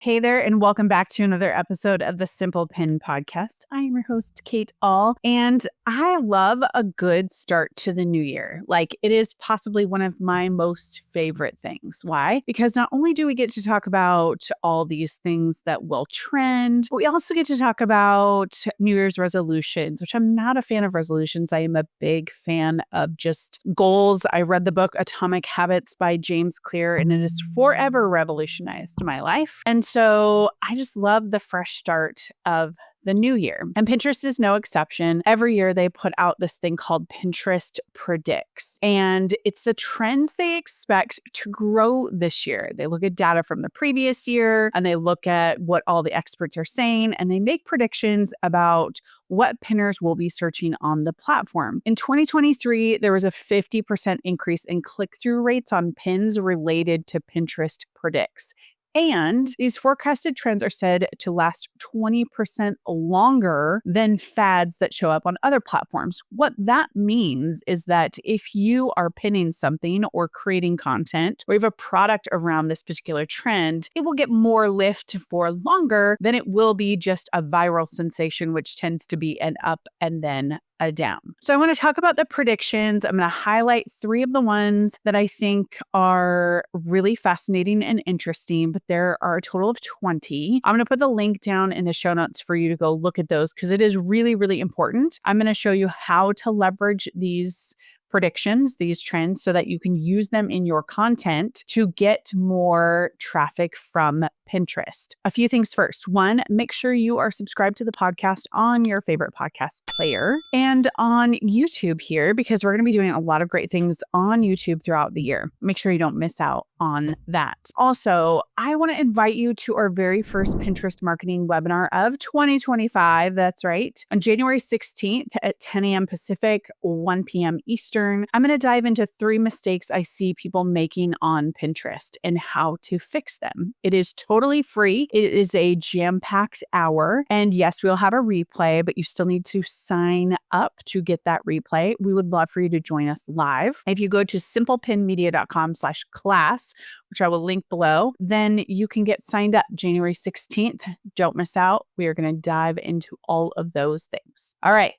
Hey there, and welcome back to another episode of the Simple Pin Podcast. I am your host, Kate All, and I love a good start to the new year. Like, it is possibly one of my most favorite things. Why? Because not only do we get to talk about all these things that will trend, but we also get to talk about New Year's resolutions, which I'm not a fan of resolutions. I am a big fan of just goals. I read the book Atomic Habits by James Clear, and it has forever revolutionized my life. And so I just love the fresh start of the new year. And Pinterest is no exception. Every year they put out this thing called Pinterest Predicts. And it's the trends they expect to grow this year. They look at data from the previous year and they look at what all the experts are saying and they make predictions about what pinners will be searching on the platform. In 2023, there was a 50% increase in click-through rates on pins related to Pinterest Predicts. And these forecasted trends are said to last 20% longer than fads that show up on other platforms. What that means is that if you are pinning something or creating content or you have a product around this particular trend, it will get more lift for longer than it will be just a viral sensation, which tends to be an up and then a down. So I want to talk about the predictions. I'm going to highlight 3 of the ones that I think are really fascinating and interesting, but there are a total of 20. I'm going to put the link down in the show notes for you to go look at those because it is really, really important. I'm going to show you how to leverage these predictions, these trends, so that you can use them in your content to get more traffic from Pinterest. A few things first. 1, make sure you are subscribed to the podcast on your favorite podcast player and on YouTube here, because we're going to be doing a lot of great things on YouTube throughout the year. Make sure you don't miss out on that. Also, I want to invite you to our very first Pinterest marketing webinar of 2025. That's right. On January 16th at 10 a.m. Pacific, 1 p.m. Eastern, I'm going to dive into 3 mistakes I see people making on Pinterest and how to fix them. It is totally free. It is a jam-packed hour. And yes, we'll have a replay, but you still need to sign up to get that replay. We would love for you to join us live. If you go to simplepinmedia.com/class, which I will link below, then you can get signed up January 16th. Don't miss out. We are going to dive into all of those things. All right,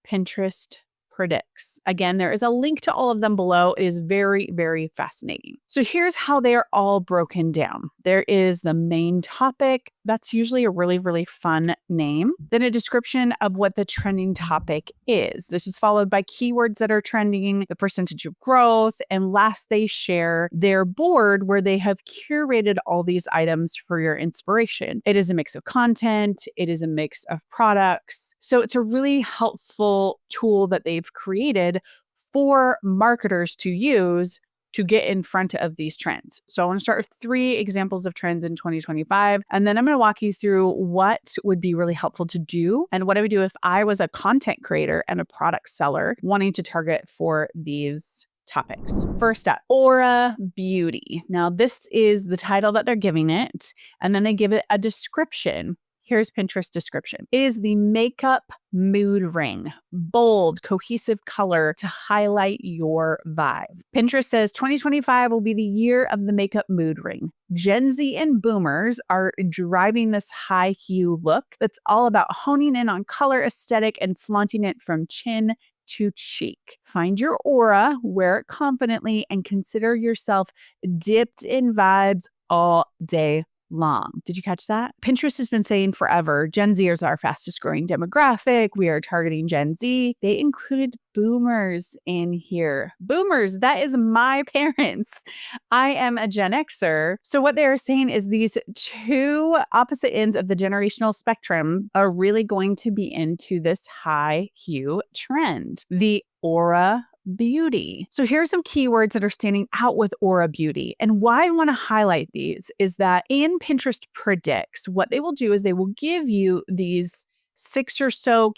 Pinterest Predicts. Again, there is a link to all of them below. It is very, very fascinating. So here's how they are all broken down. There is the main topic. That's usually a really, really fun name. Then a description of what the trending topic is. This is followed by keywords that are trending, the percentage of growth, and last they share their board where they have curated all these items for your inspiration. It is a mix of content. It is a mix of products. So it's a really helpful tool that they've created for marketers to use to get in front of these trends. So I want to start with 3 examples of trends in 2025, and then I'm going to walk you through what would be really helpful to do and what I would do if I was a content creator and a product seller wanting to target for these topics. First up, Aura Beauty. Now, this is the title that they're giving it, and then they give it a description. Here's Pinterest description. It is the makeup mood ring, bold, cohesive color to highlight your vibe. Pinterest says 2025 will be the year of the makeup mood ring. Gen Z and boomers are driving this high hue look that's all about honing in on color aesthetic and flaunting it from chin to cheek. Find your aura, wear it confidently, and consider yourself dipped in vibes all day long. Did you catch that? Pinterest has been saying forever, Gen Z is our fastest growing demographic. We are targeting Gen Z. They included boomers in here. Boomers, that is my parents. I am a Gen Xer. So what they are saying is these 2 opposite ends of the generational spectrum are really going to be into this high hue trend. The Aura Beauty. So here's some keywords that are standing out with Aura Beauty. And why I want to highlight these is that in Pinterest Predicts, what they will do is they will give you these 5 or so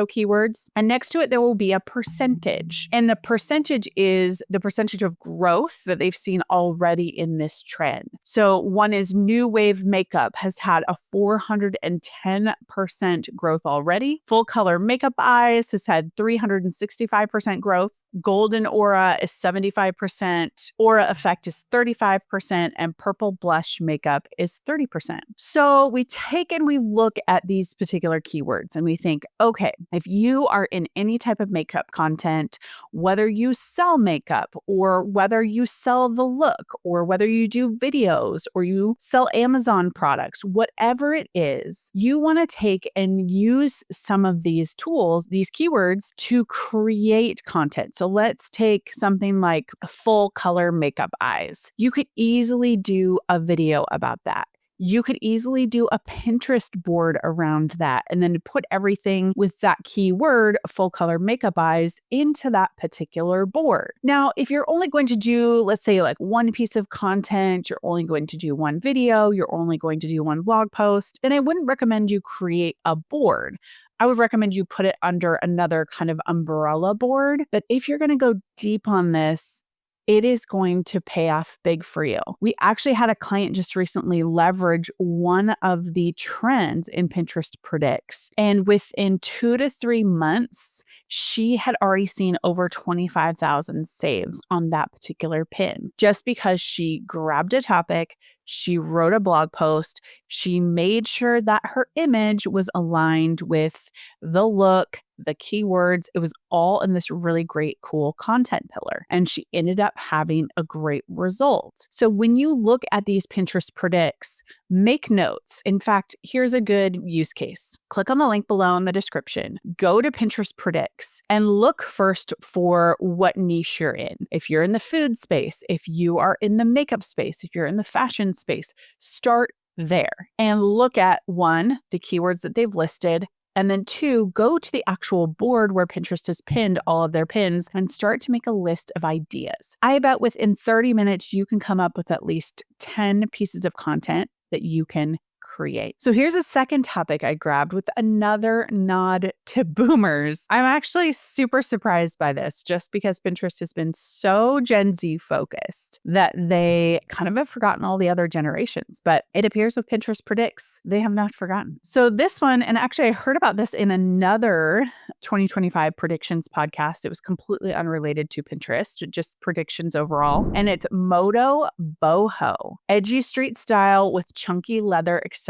keywords. And next to it, there will be a percentage. And the percentage is the percentage of growth that they've seen already in this trend. So one is new wave makeup has had a 410% growth already. Full color makeup eyes has had 365% growth. Golden aura is 75%. Aura effect is 35%. And purple blush makeup is 30%. So we take and we look at these particular keywords and we think, okay, if you are in any type of makeup content, whether you sell makeup or whether you sell the look or whether you do videos or you sell Amazon products, whatever it is, you want to take and use some of these tools, these keywords, to create content. So let's take something like full color makeup eyes. You could easily do a video about that. You could easily do a Pinterest board around that and then put everything with that keyword, full color makeup eyes, into that particular board. Now, if you're only going to do, let's say, like one piece of content, you're only going to do one video, you're only going to do one blog post, then I wouldn't recommend you create a board. I would recommend you put it under another kind of umbrella board. But if you're going to go deep on this, it is going to pay off big for you. We actually had a client just recently leverage one of the trends in Pinterest Predicts. And within 2 to 3 months, she had already seen over 25,000 saves on that particular pin just because she grabbed a topic, she wrote a blog post, she made sure that her image was aligned with the look, the keywords. It was all in this really great, cool content pillar. And she ended up having a great result. So when you look at these Pinterest Predicts, make notes. In fact, here's a good use case. Click on the link below in the description. Go to Pinterest Predicts and look first for what niche you're in. If you're in the food space, if you are in the makeup space, if you're in the fashion space, start there and look at 1, the keywords that they've listed, and then 2, go to the actual board where Pinterest has pinned all of their pins and start to make a list of ideas. I bet within 30 minutes, you can come up with at least 10 pieces of content that you can create. So here's a second topic I grabbed with another nod to boomers. I'm actually super surprised by this just because Pinterest has been so Gen Z focused that they kind of have forgotten all the other generations. But it appears with Pinterest Predicts, they have not forgotten. So this one, and actually I heard about this in another 2025 predictions podcast. It was completely unrelated to Pinterest, just predictions overall. And it's Modo Boho. Edgy street style with chunky leather accessories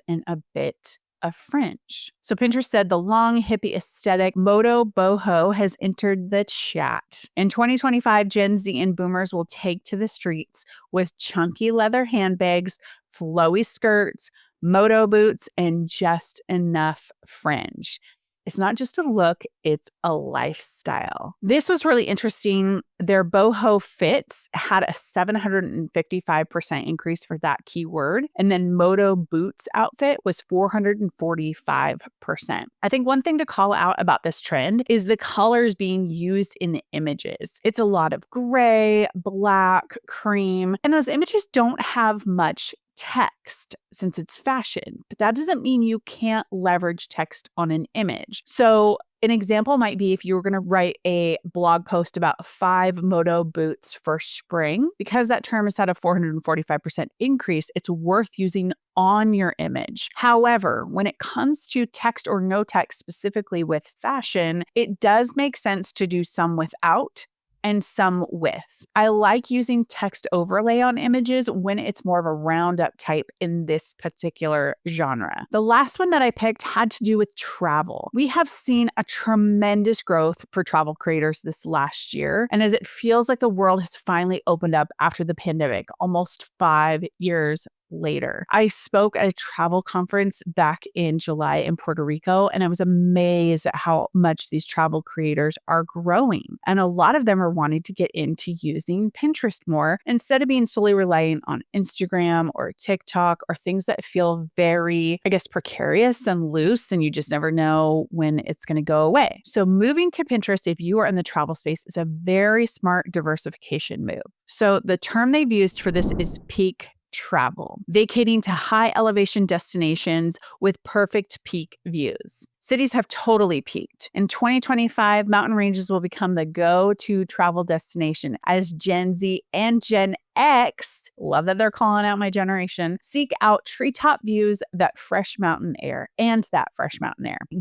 and a bit of fringe. So Pinterest said the long hippie aesthetic Modo Boho has entered the chat. In 2025, Gen Z and boomers will take to the streets with chunky leather handbags, flowy skirts, Modo boots, and just enough fringe. It's not just a look, it's a lifestyle. This was really interesting. Their boho fits had a 755% increase for that keyword. And then Modo boots outfit was 445%. I think one thing to call out about this trend is the colors being used in the images. It's a lot of gray, black, cream, and those images don't have much text since it's fashion, but that doesn't mean you can't leverage text on an image. So an example might be if you were going to write a blog post about 5 Modo boots for spring, because that term has had a 445% increase, it's worth using on your image. However, when it comes to text or no text, specifically with fashion, it does make sense to do some without and some with. I like using text overlay on images when it's more of a roundup type in this particular genre. The last one that I picked had to do with travel. We have seen a tremendous growth for travel creators this last year. And as it feels like the world has finally opened up after the pandemic, almost 5 years later. I spoke at a travel conference back in July in Puerto Rico, and I was amazed at how much these travel creators are growing. And a lot of them are wanting to get into using Pinterest more instead of being solely reliant on Instagram or TikTok or things that feel very, precarious and loose, and you just never know when it's going to go away. So moving to Pinterest, if you are in the travel space, is a very smart diversification move. So the term they've used for this is peak travel, vacating to high elevation destinations with perfect peak views. Cities have totally peaked. In 2025, mountain ranges will become the go-to travel destination as Gen Z and Gen X, love that they're calling out my generation, seek out treetop views, that fresh mountain air.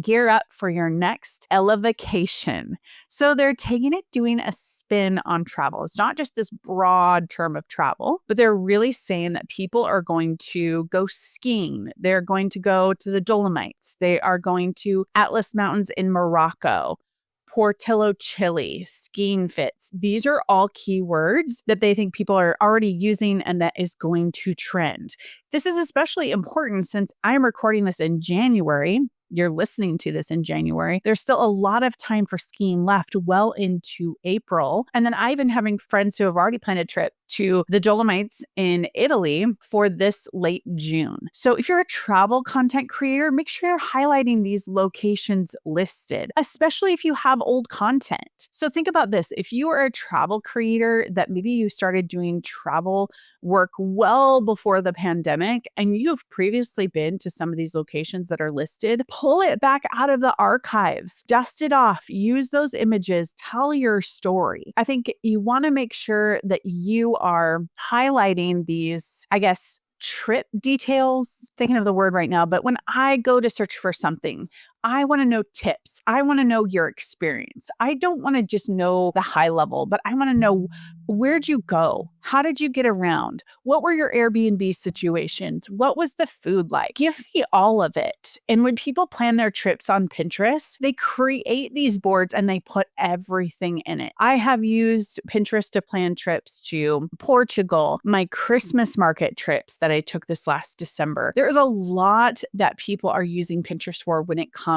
Gear up for your next elevacation. So they're taking it, doing a spin on travel. It's not just this broad term of travel, but they're really saying that people are going to go skiing. They're going to go to the Dolomites. They are going to Atlas Mountains in Morocco, Portillo, Chile, skiing fits. These are all keywords that they think people are already using and that is going to trend. This is especially important since I'm recording this in January. You're listening to this in January. There's still a lot of time for skiing left, well into April. And then I even having friends who have already planned a trip to the Dolomites in Italy for this late June. So if you're a travel content creator, make sure you're highlighting these locations listed, especially if you have old content. So think about this. If you are a travel creator that maybe you started doing travel work well before the pandemic and you've previously been to some of these locations that are listed, pull it back out of the archives, dust it off, use those images, tell your story. I think you want to make sure that you are highlighting these, trip details, thinking of the word right now, but when I go to search for something, I want to know tips. I want to know your experience. I don't want to just know the high level, but I want to know, where'd you go? How did you get around? What were your Airbnb situations? What was the food like? Give me all of it. And when people plan their trips on Pinterest, they create these boards and they put everything in it. I have used Pinterest to plan trips to Portugal, my Christmas market trips that I took this last December. There is a lot that people are using Pinterest for when it comes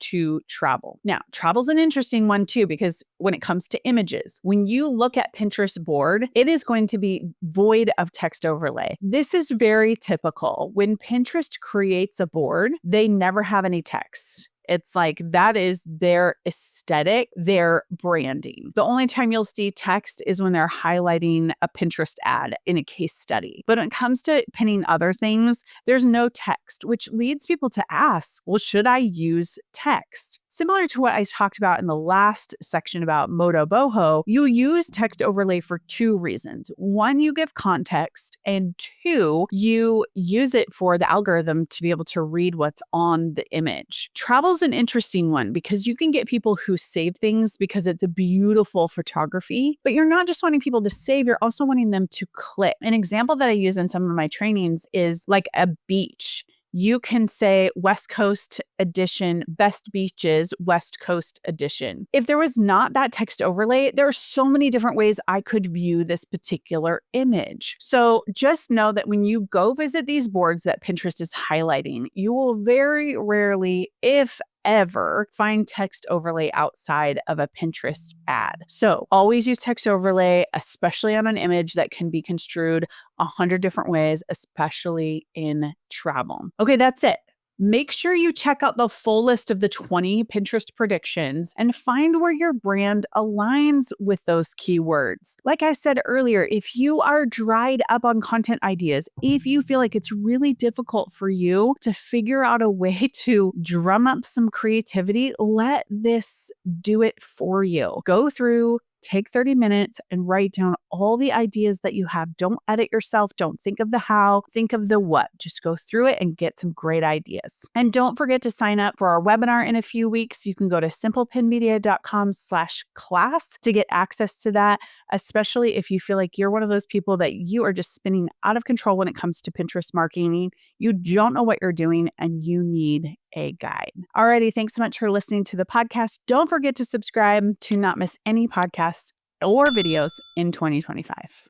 to travel. Now, travel's an interesting one too, because when it comes to images, when you look at Pinterest board, it is going to be void of text overlay. This is very typical. When Pinterest creates a board, they never have any text. It's like that is their aesthetic, their branding. The only time you'll see text is when they're highlighting a Pinterest ad in a case study. But when it comes to pinning other things, there's no text, which leads people to ask, well, should I use text? Similar to what I talked about in the last section about Modo Boho, you use text overlay for two reasons. One, you give context, and two, you use it for the algorithm to be able to read what's on the image. Travel's an interesting one because you can get people who save things because it's a beautiful photography, but you're not just wanting people to save, you're also wanting them to click. An example that I use in some of my trainings is like a beach. You can say West Coast edition, best beaches, West Coast edition. If there was not that text overlay, there are so many different ways I could view this particular image. So just know that when you go visit these boards that Pinterest is highlighting, you will very rarely, if ever, find text overlay outside of a Pinterest ad. So always use text overlay, especially on an image that can be construed 100 different ways, especially in travel. Okay, that's it. Make sure you check out the full list of the 20 Pinterest predictions and find where your brand aligns with those keywords. Like I said earlier, if you are dried up on content ideas, if you feel like it's really difficult for you to figure out a way to drum up some creativity, let this do it for you. Go through, take 30 minutes and write down all the ideas that you have. Don't edit yourself. Don't think of the how, think of the what. Just go through it and get some great ideas. And don't forget to sign up for our webinar in a few weeks. You can go to simplepinmedia.com/class to get access to that, especially if you feel like you're one of those people that you are just spinning out of control when it comes to Pinterest marketing. You don't know what you're doing and you need a guide. Alrighty, thanks so much for listening to the podcast. Don't forget to subscribe to not miss any podcasts or videos in 2025.